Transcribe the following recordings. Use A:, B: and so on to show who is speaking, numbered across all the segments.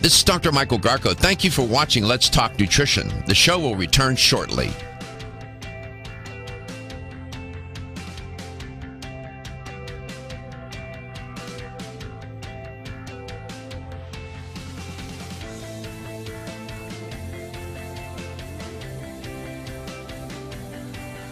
A: This is Dr. Michael Garko. Thank you for watching Let's Talk Nutrition. The show will return shortly.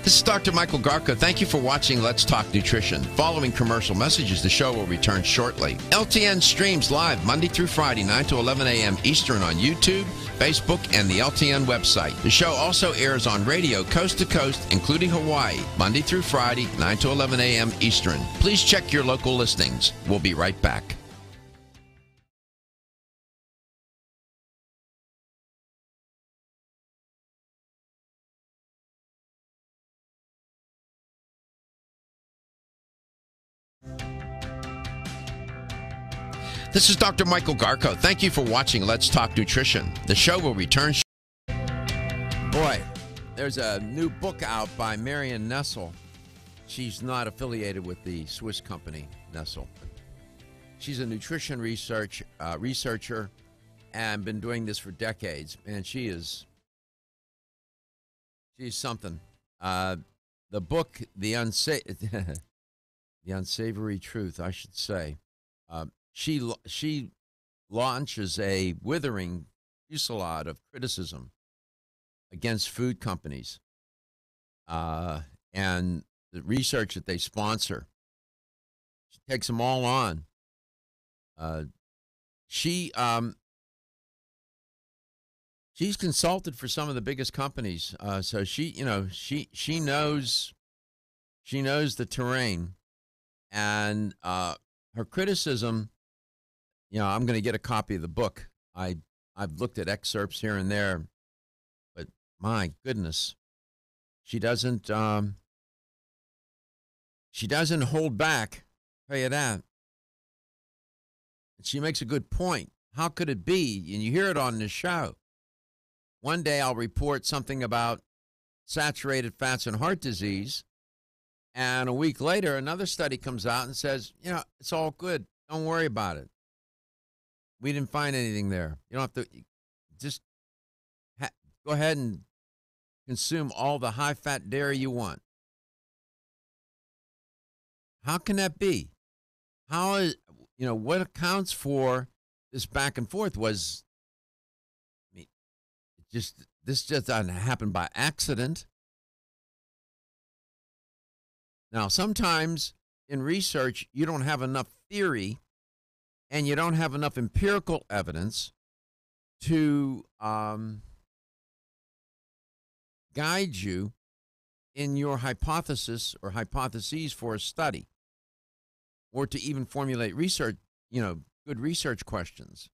A: This is Dr. Michael Garko. Thank you for watching Let's Talk Nutrition. Following commercial messages, the show will return shortly. LTN streams live Monday through Friday, 9 to 11 a.m. Eastern on YouTube, Facebook, and the LTN website. The show also airs on radio coast to coast, including Hawaii, Monday through Friday, 9 to 11 a.m. Eastern. Please check your local listings. We'll be right back. This is Dr. Michael Garko. Thank you for watching Let's Talk Nutrition. The show will return. Boy, there's a new book out by Marion Nestle. She's not affiliated with the Swiss company Nestle. She's a nutrition researcher and been doing this for decades. And she's something. The book, The Unsavory Truth, I should say. She launches a withering fusillade of criticism against food companies and the research that they sponsor. She takes them all on. She's consulted for some of the biggest companies, so she knows the terrain, and her criticism. I'm going to get a copy of the book. I've looked at excerpts here and there, but my goodness, she doesn't hold back. I'll tell you that. She makes a good point. How could it be? And you hear it on this show. One day I'll report something about saturated fats and heart disease, and a week later another study comes out and says, it's all good. Don't worry about it. We didn't find anything there. You don't have to just go ahead and consume all the high-fat dairy you want. How can that be? How is, what accounts for this back and forth was, this just doesn't happen by accident. Now, sometimes in research, you don't have enough theory and you don't have enough empirical evidence to guide you in your hypothesis or hypotheses for a study, or to even formulate research, good research questions.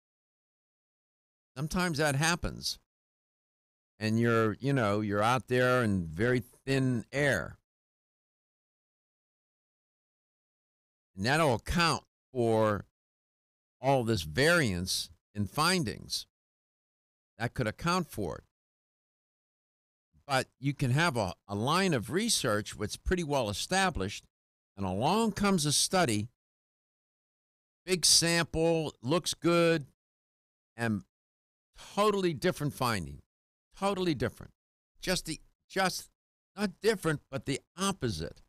A: Sometimes that happens, and you're out there in very thin air, and that'll account for all this variance in findings. That could account for it. But you can have a line of research that's pretty well established, and along comes a study, big sample, looks good, and totally different finding. Totally different. Just not different, but the opposite.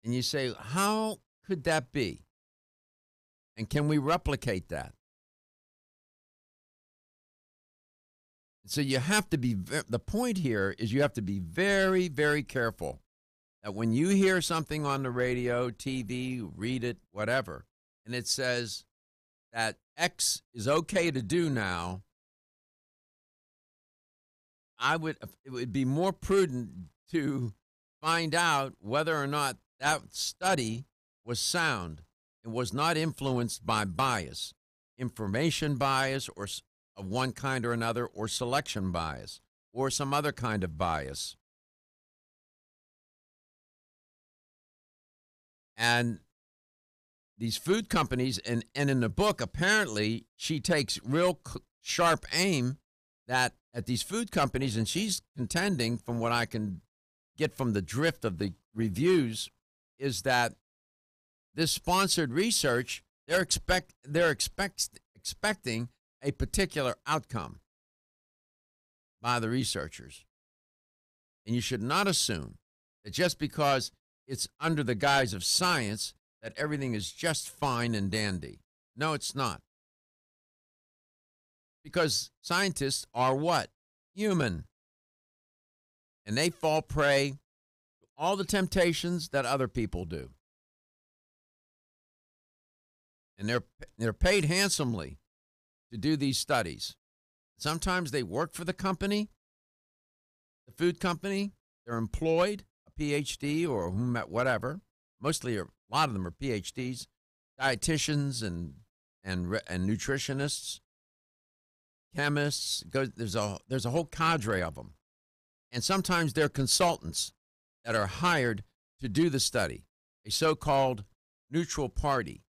A: And you say, how could that be? And can we replicate that? So you have to be, the point here is you have to be very, very careful that when you hear something on the radio, TV, read it, whatever, and it says that X is okay to do now, it would be more prudent to find out whether or not that study was sound. It was not influenced by bias, information bias, or of one kind or another, or selection bias, or some other kind of bias. And these food companies, and in the book, apparently, she takes real sharp aim at these food companies, and she's contending, from what I can get from the drift of the reviews, is that this sponsored research, they're expecting a particular outcome by the researchers. And you should not assume that just because it's under the guise of science that everything is just fine and dandy. No, it's not. Because scientists are what? Human. And they fall prey to all the temptations that other people do. And they're paid handsomely to do these studies. Sometimes they work for the company, the food company. They're employed, a PhD or whatever. Mostly, a lot of them are PhDs, dietitians and nutritionists, chemists. There's a whole cadre of them. And sometimes they're consultants that are hired to do the study, a so-called neutral party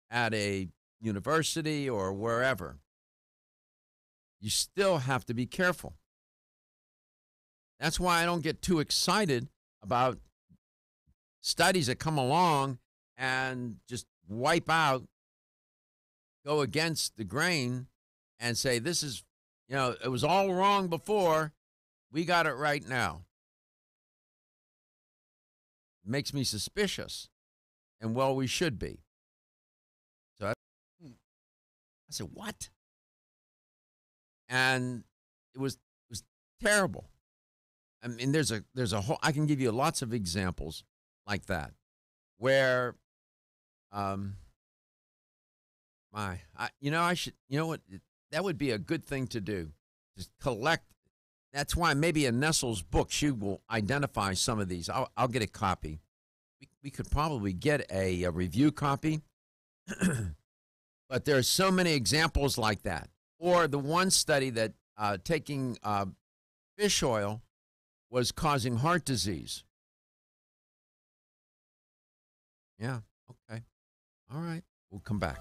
A: at a university or wherever. You still have to be careful. That's why I don't get too excited about studies that come along and just wipe out, go against the grain and say, this is, it was all wrong before. We got it right now. It makes me suspicious. And well, we should be. So I said, what? And it was terrible. I mean, there's a whole, I can give you lots of examples like that where, that would be a good thing to do. Just collect. That's why maybe in Nestle's book, she will identify some of these. I'll get a copy. We could probably get a review copy. But there are so many examples like that. Or the one study that taking fish oil was causing heart disease. Yeah, okay. All right, we'll come back.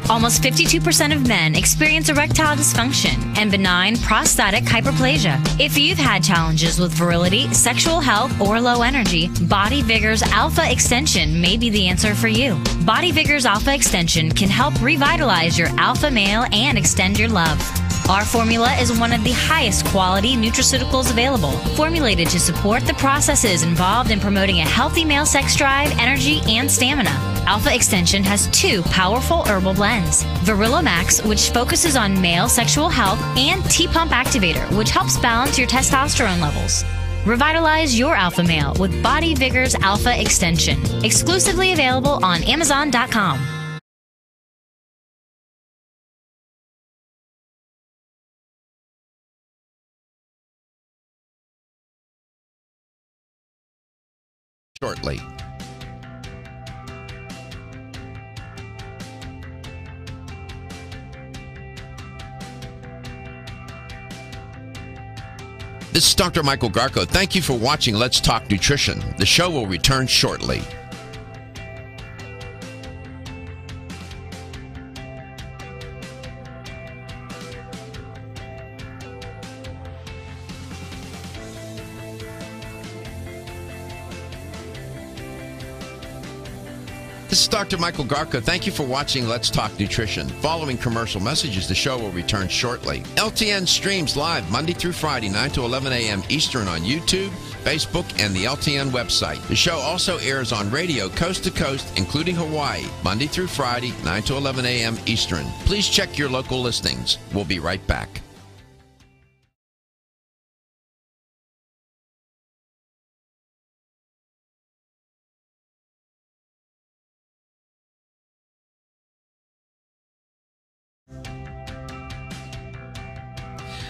B: Almost 52% of men experience erectile dysfunction and benign prostatic hyperplasia. If you've had challenges with virility, sexual health, or low energy, Body Vigor's Alpha Extension may be the answer for you. Body Vigor's Alpha Extension can help revitalize your alpha male and extend your love. Our formula is one of the highest quality nutraceuticals available, formulated to support the processes involved in promoting a healthy male sex drive, energy, and stamina. Alpha Extension has 2 powerful herbal blends, Virilomax, which focuses on male sexual health, and T-Pump Activator, which helps balance your testosterone levels. Revitalize your alpha male with Body Vigor's Alpha Extension, exclusively available on Amazon.com.
A: Shortly. This is Dr. Michael Garko. Thank you for watching Let's Talk Nutrition. The show will return shortly. This is Dr. Michael Garko. Thank you for watching Let's Talk Nutrition. Following commercial messages, the show will return shortly. LTN streams live Monday through Friday, 9 to 11 a.m. Eastern on YouTube, Facebook, and the LTN website. The show also airs on radio coast to coast, including Hawaii, Monday through Friday, 9 to 11 a.m. Eastern. Please check your local listings. We'll be right back.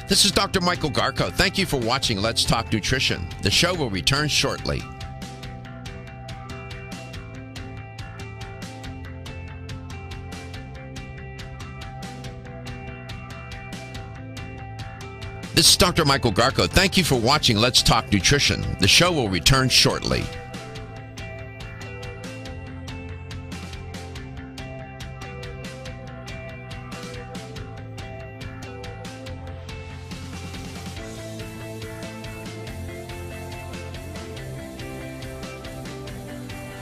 A: This is Dr. Michael Garko. Thank you for watching Let's Talk Nutrition. The show will return shortly. This is Dr. Michael Garko. Thank you for watching Let's Talk Nutrition. The show will return shortly.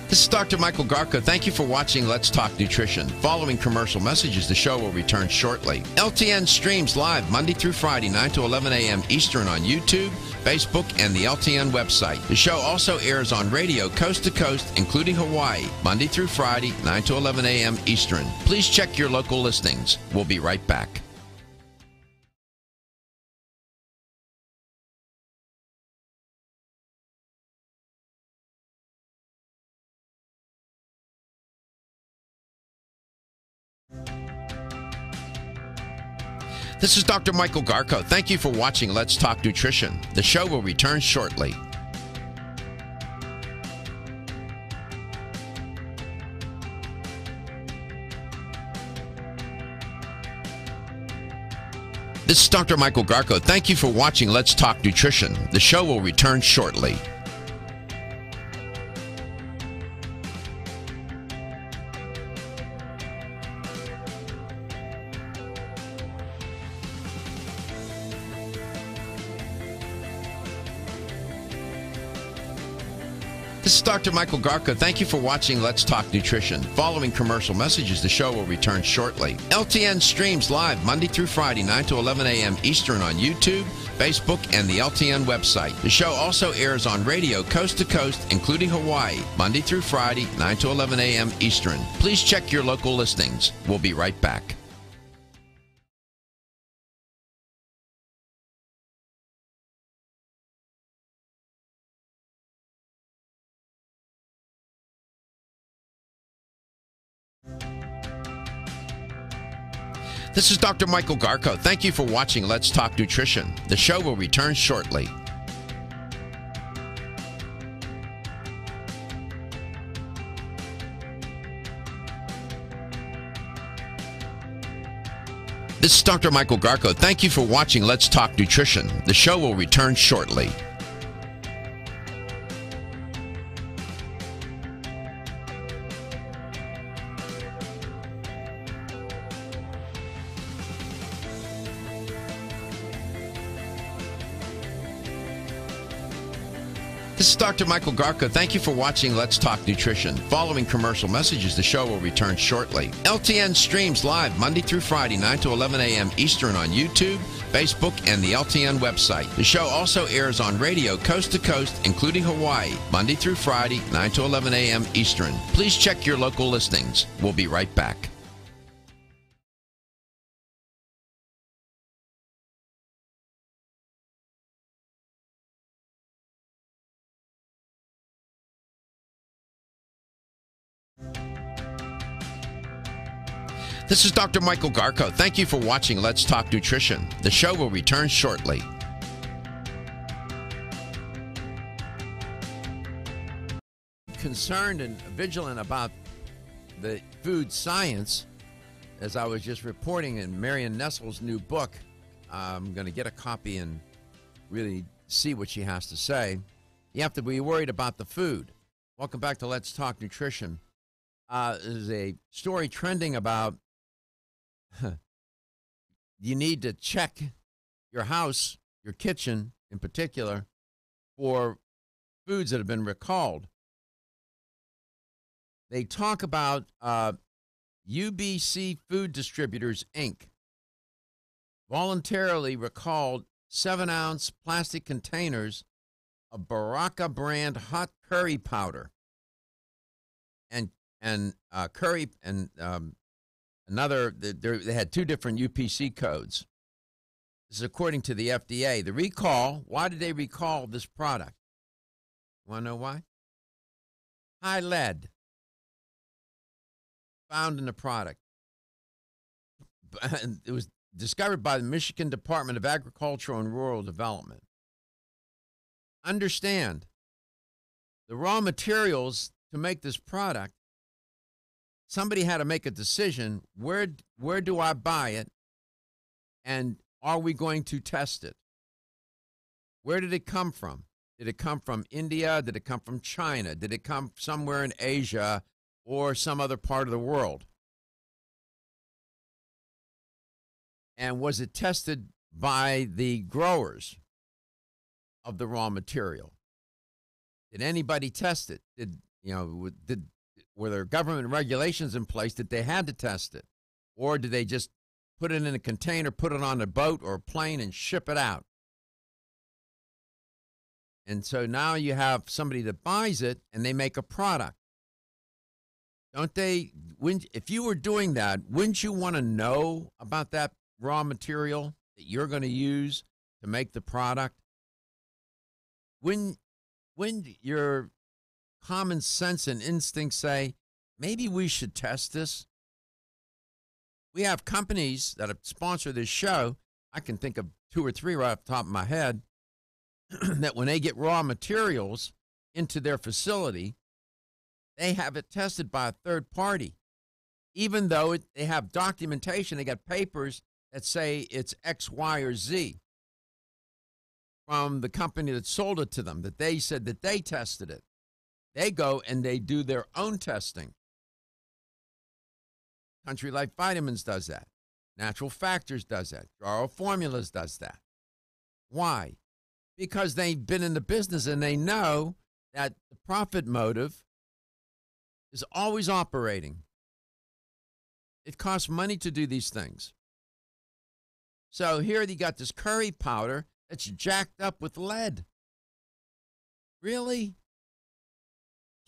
A: This is Dr. Michael Garko. Thank you for watching Let's Talk Nutrition. Following commercial messages, the show will return shortly. LTN streams live Monday through Friday, 9 to 11 a.m. Eastern on YouTube, Facebook, and the LTN website. The show also airs on radio coast to coast, including Hawaii, Monday through Friday, 9 to 11 a.m. Eastern. Please check your local listings. We'll be right back. This is Dr. Michael Garko. Thank you for watching Let's Talk Nutrition. The show will return shortly. This is Dr. Michael Garko. Thank you for watching Let's Talk Nutrition. The show will return shortly. This is Dr. Michael Garko. Thank you for watching Let's Talk Nutrition. Following commercial messages, the show will return shortly. LTN streams live Monday through Friday, 9 to 11 a.m. Eastern on YouTube, Facebook, and the LTN website. The show also airs on radio coast to coast, including Hawaii, Monday through Friday, 9 to 11 a.m. Eastern. Please check your local listings. We'll be right back. This is Dr. Michael Garko. Thank you for watching Let's Talk Nutrition. The show will return shortly. This is Dr. Michael Garko. Thank you for watching Let's Talk Nutrition. The show will return shortly. This is Dr. Michael Garko. Thank you for watching Let's Talk Nutrition. Following commercial messages, the show will return shortly. LTN streams live Monday through Friday, 9 to 11 a.m. Eastern on YouTube, Facebook, and the LTN website. The show also airs on radio coast to coast, including Hawaii, Monday through Friday, 9 to 11 a.m. Eastern. Please check your local listings. We'll be right back. This is Dr. Michael Garko. Thank you for watching Let's Talk Nutrition. The show will return shortly. Concerned and vigilant about the food science, as I was just reporting in Marion Nestle's new book. I'm going to get a copy and really see what she has to say. You have to be worried about the food. Welcome back to Let's Talk Nutrition. There's a story trending about you need to check your house, your kitchen in particular, for foods that have been recalled. They talk about UBC Food Distributors, Inc. voluntarily recalled 7-ounce plastic containers of Baraka brand hot curry powder and curry and another. They had two different UPC codes. This is according to the FDA. The recall, why did they recall this product? Want to know why? High lead found in the product. It was discovered by the Michigan Department of Agriculture and Rural Development. Understand, the raw materials to make this product, somebody had to make a decision, where do I buy it, and are we going to test it? Where did it come from? Did it come from India? Did it come from China? Did it come somewhere in Asia or some other part of the world? And was it tested by the growers of the raw material? Did anybody test it? were there government regulations in place that they had to test it? Or did they just put it in a container, put it on a boat or a plane and ship it out? And so now you have somebody that buys it and they make a product. Don't they? If you were doing that, wouldn't you want to know about that raw material that you're going to use to make the product? When your common sense and instincts say, maybe we should test this. We have companies that have sponsored this show. I can think of 2 or 3 right off the top of my head that when they get raw materials into their facility, they have it tested by a third party. Even though they have documentation, they got papers that say it's X, Y, or Z from the company that sold it to them, that they said that they tested it. They go and they do their own testing. Country Life Vitamins does that. Natural Factors does that. Jarrow Formulas does that. Why? Because they've been in the business and they know that the profit motive is always operating. It costs money to do these things. So here you got this curry powder that's jacked up with lead. Really?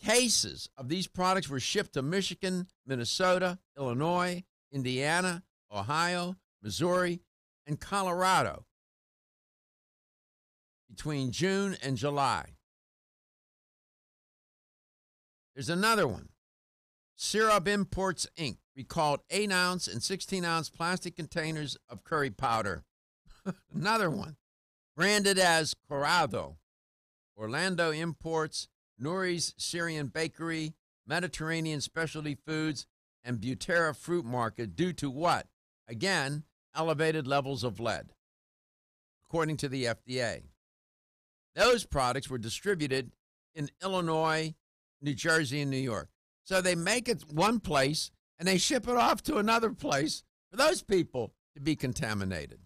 A: Cases of these products were shipped to Michigan, Minnesota, Illinois, Indiana, Ohio, Missouri, and Colorado between June and July. There's another one. Syrup Imports, Inc. recalled 8-ounce and 16-ounce plastic containers of curry powder. Another one. Branded as Corrado. Orlando Imports, Nuri's Syrian Bakery, Mediterranean Specialty Foods, and Butera Fruit Market due to what? Again, elevated levels of lead, according to the FDA. Those products were distributed in Illinois, New Jersey, and New York. So they make it one place, and they ship it off to another place for those people to be contaminated.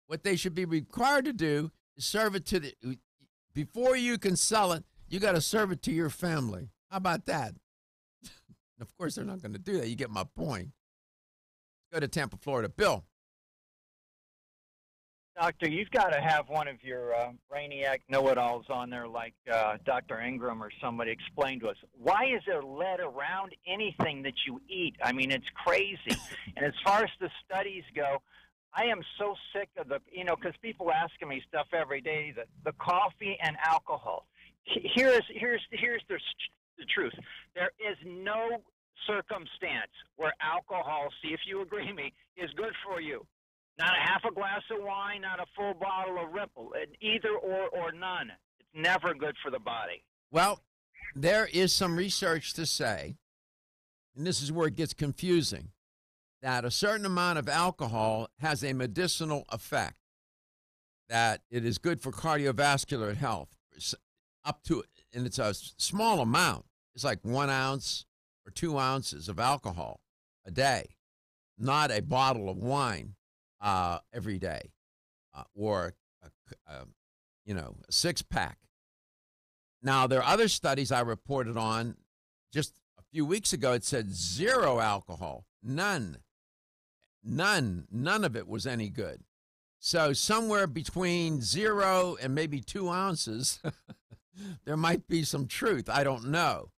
A: What they should be required to do is serve it to before you can sell it, you got to serve it to your family. How about that? Of course, they're not going to do that. You get my point. Let's go to Tampa, Florida. Bill.
C: Doctor, you've got to have one of your brainiac know-it-alls on there like Dr. Ingram or somebody explain to us. Why is there lead around anything that you eat? I mean, it's crazy. And as far as the studies go, I am so sick of because people asking me stuff every day, the coffee and alcohol. Here's the truth. There is no circumstance where alcohol, see if you agree with me, is good for you. Not a half a glass of wine, not a full bottle of Ripple. Either or none. It's never good for the body.
A: Well, there is some research to say, and this is where it gets confusing, that a certain amount of alcohol has a medicinal effect, that it is good for cardiovascular health, up to, and it's a small amount. It's like 1 ounce or 2 ounces of alcohol a day, not a bottle of wine every day or a 6-pack. Now, there are other studies I reported on just a few weeks ago. It said 0 alcohol, none of it was any good. So somewhere between 0 and maybe 2 ounces, there might be some truth. I don't know.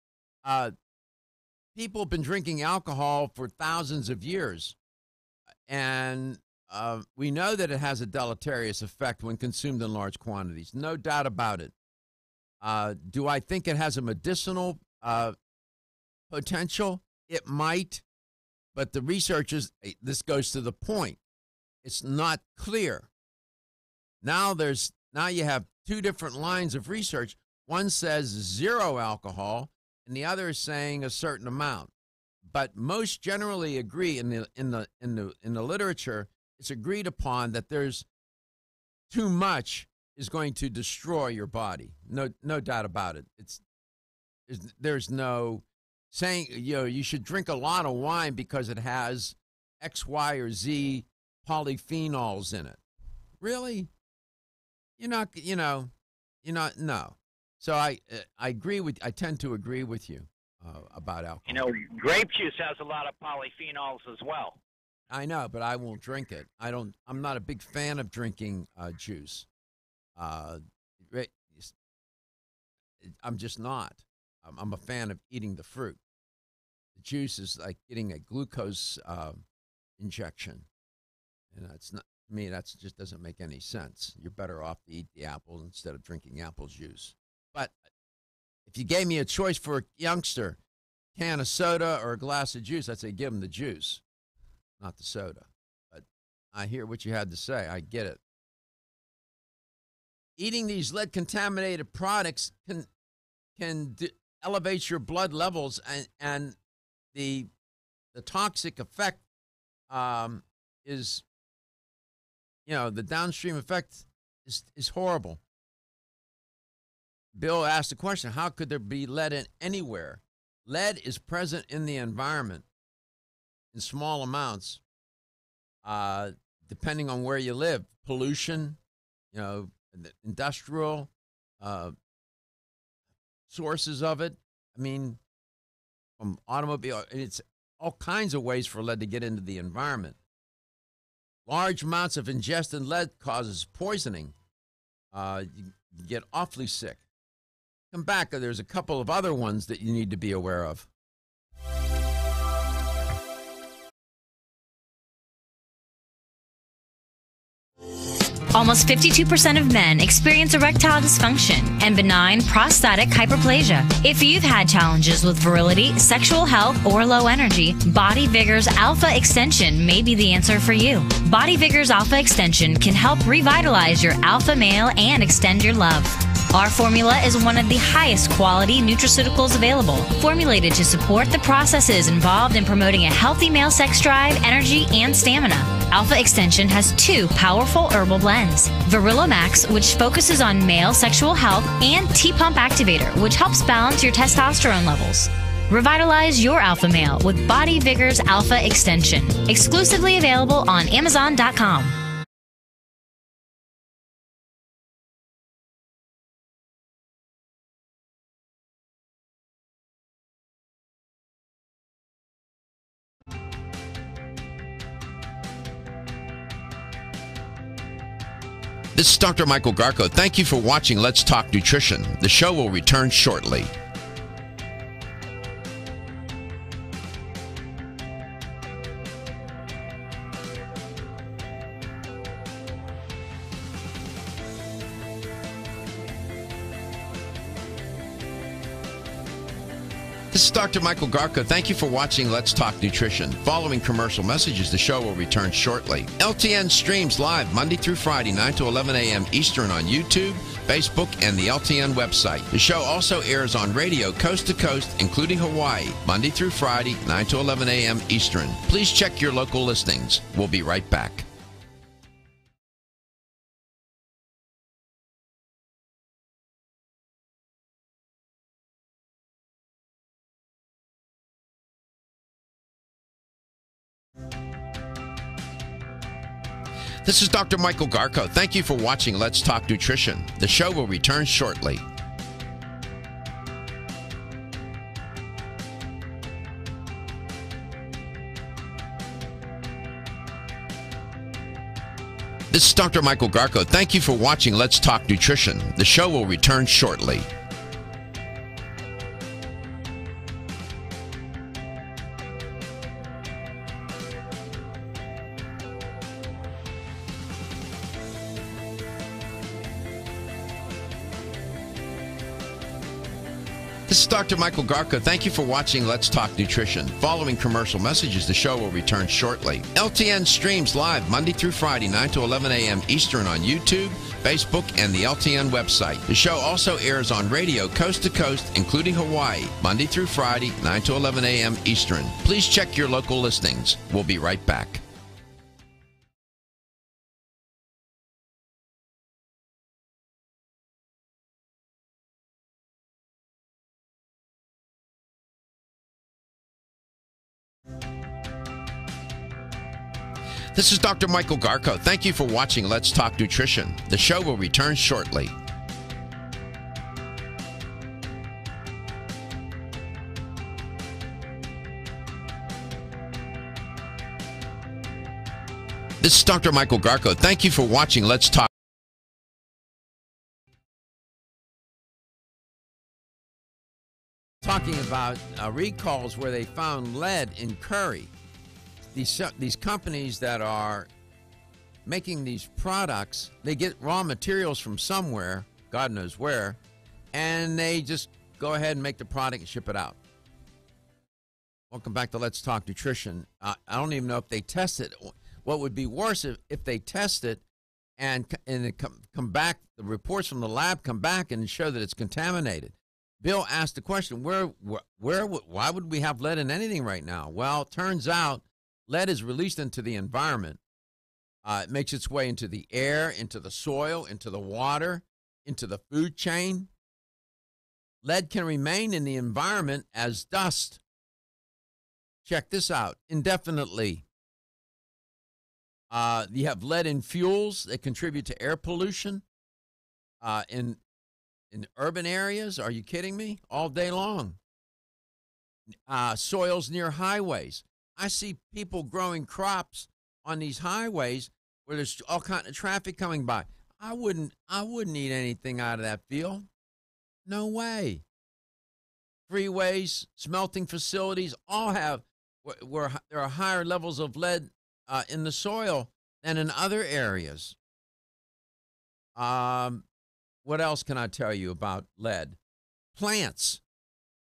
A: People have been drinking alcohol for thousands of years, and we know that it has a deleterious effect when consumed in large quantities. No doubt about it. Do I think it has a medicinal potential? It might, but the researchers, this goes to the point. It's not clear. Now you have 2 different lines of research. One says 0 alcohol, and the other is saying a certain amount. But most generally agree in the literature. It's agreed upon that there's too much is going to destroy your body. No doubt about it. There's no saying you should drink a lot of wine because it has X, Y, or Z polyphenols in it. Really? No. So I agree with. I tend to agree with you about alcohol.
C: You know, grape juice has a lot of polyphenols as well.
A: I know, but I won't drink it. I'm not a big fan of drinking juice. I'm just not. I'm a fan of eating the fruit. The juice is like getting a glucose injection, and it's not. To me, that just doesn't make any sense. You're better off to eat the apple instead of drinking apple juice. But if you gave me a choice for a youngster, a can of soda or a glass of juice, I'd say give him the juice, not the soda. But I hear what you had to say. I get it. Eating these lead-contaminated products can elevate your blood levels, and the toxic effect is, the downstream effect is horrible. Bill asked the question, how could there be lead in anywhere? Lead is present in the environment in small amounts, depending on where you live. Pollution, industrial sources of it. I mean, from automobile, it's all kinds of ways for lead to get into the environment. Large amounts of ingested lead causes poisoning. You get awfully sick. Come back. There's a couple of other ones that you need to be aware of.
B: Almost 52% of men experience erectile dysfunction and benign prostatic hyperplasia. If you've had challenges with virility, sexual health, or low energy, Body Vigor's Alpha Extension may be the answer for you. Body Vigor's Alpha Extension can help revitalize your alpha male and extend your love. Our formula is one of the highest quality nutraceuticals available, formulated to support the processes involved in promoting a healthy male sex drive, energy, and stamina. Alpha Extension has 2 powerful herbal blends, Virilomax, which focuses on male sexual health, and T-Pump Activator, which helps balance your testosterone levels. Revitalize your alpha male with Body Vigor's Alpha Extension, exclusively available on Amazon.com.
A: This is Dr. Michael Garko. Thank you for watching Let's Talk Nutrition. The show will return shortly. This is Dr. Michael Garko. Thank you for watching Let's Talk Nutrition. Following commercial messages, the show will return shortly. LTN streams live Monday through Friday, 9 to 11 a.m. Eastern on YouTube, Facebook, and the LTN website. The show also airs on radio coast to coast, including Hawaii, Monday through Friday, 9 to 11 a.m. Eastern. Please check your local listings. We'll be right back. This is Dr. Michael Garko. Thank you for watching Let's Talk Nutrition. The show will return shortly. This is Dr. Michael Garko. Thank you for watching Let's Talk Nutrition. The show will return shortly. This is Dr. Michael Garko. Thank you for watching Let's Talk Nutrition. Following commercial messages, the show will return shortly. LTN streams live Monday through Friday, 9 to 11 a.m. Eastern on YouTube, Facebook, and the LTN website. The show also airs on radio coast to coast, including Hawaii, Monday through Friday, 9 to 11 a.m. Eastern. Please check your local listings. We'll be right back. This is Dr. Michael Garko. Thank you for watching Let's Talk Nutrition. The show will return shortly. This is Dr. Michael Garko. Thank you for watching Let's Talk. Talking about recalls where they found lead in curry. These companies that are making these products, they get raw materials from somewhere, God knows where, and they just go ahead and make the product and ship it out. Welcome back to Let's Talk Nutrition. I don't even know if they test it. What would be worse if they test it and it come back, the reports from the lab come back and show that it's contaminated. Bill asked the question, why would we have lead in anything right now? Well, it turns out lead is released into the environment. It makes its way into the air, into the soil, into the water, into the food chain. Lead can remain in the environment as dust. Check this out, indefinitely. You have lead in fuels that contribute to air pollution in urban areas. Are you kidding me? All day long. Soils near highways. I see people growing crops on these highways where there's all kind of traffic coming by. I wouldn't eat anything out of that field. No way. Freeways, smelting facilities all have where there are higher levels of lead in the soil than in other areas. What else can I tell you about lead? Plants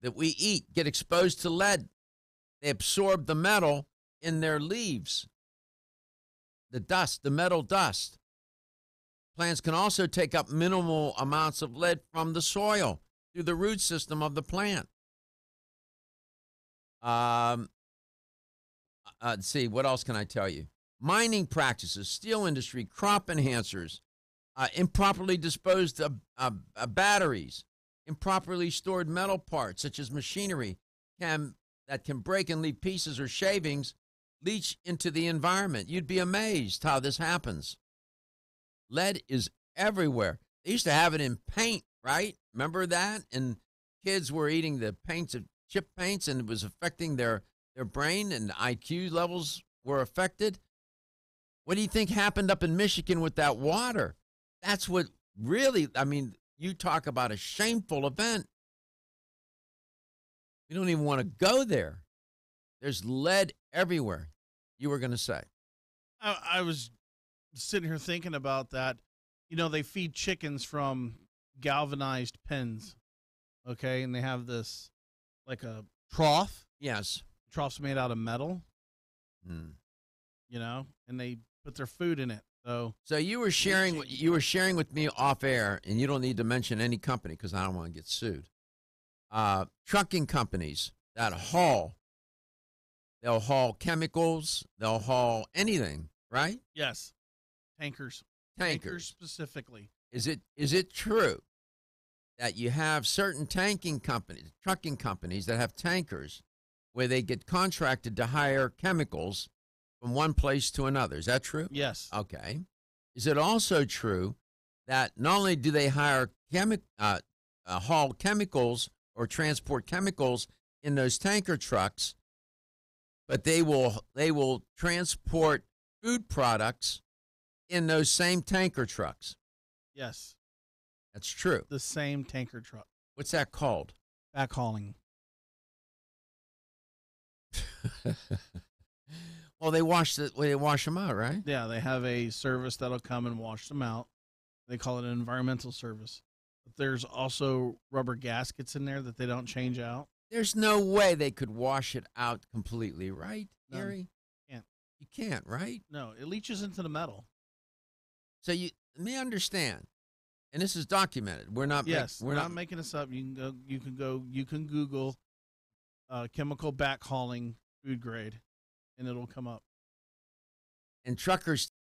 A: that we eat get exposed to lead. They absorb the metal in their leaves, the dust, the metal dust. Plants can also take up minimal amounts of lead from the soil through the root system of the plant. Let's see, what else can I tell you? Mining practices, steel industry, crop enhancers, improperly disposed of batteries, improperly stored metal parts such as machinery that can break and leave pieces or shavings leach into the environment. You'd be amazed how this happens. Lead is everywhere. They used to have it in paint, right? Remember that? And kids were eating the paints of chip paints, and it was affecting their brain, and the IQ levels were affected. What do you think happened up in Michigan with that water? That's what really, I mean, you talk about a shameful event. We don't even want to go there. There's lead everywhere. You were going to say.
D: I was sitting here thinking about that. You know, they feed chickens from galvanized pens, okay? And they have this, like a trough.
A: Yes.
D: The trough's made out of metal, you know, and they put their food in it. So
A: you were sharing with me off air, and you don't need to mention any company because I don't want to get sued. Trucking companies that they'll haul chemicals, they'll haul anything, right?
D: Yes, tankers specifically.
A: Is it true that you have certain trucking companies that have tankers where they get contracted to hire chemicals from one place to another? Is that true?
D: Yes.
A: Okay. Is it also true that not only do they hire haul chemicals or transport chemicals in those tanker trucks, but they will transport food products in those same tanker trucks?
D: Yes.
A: That's true.
D: The same tanker truck.
A: What's that called?
D: Backhauling.
A: Well, they wash them out, right?
D: Yeah, they have a service that'll come and wash them out. They call it an environmental service. But there's also rubber gaskets in there that they don't change out.
A: There's no way they could wash it out completely, right, Gary?
D: Can't.
A: You can't, right?
D: No, it leaches into the metal.
A: So let me understand, and this is documented. We're not.
D: Yes, we're not making this up. You can Google chemical backhauling food grade, and it'll come up.
A: And truckers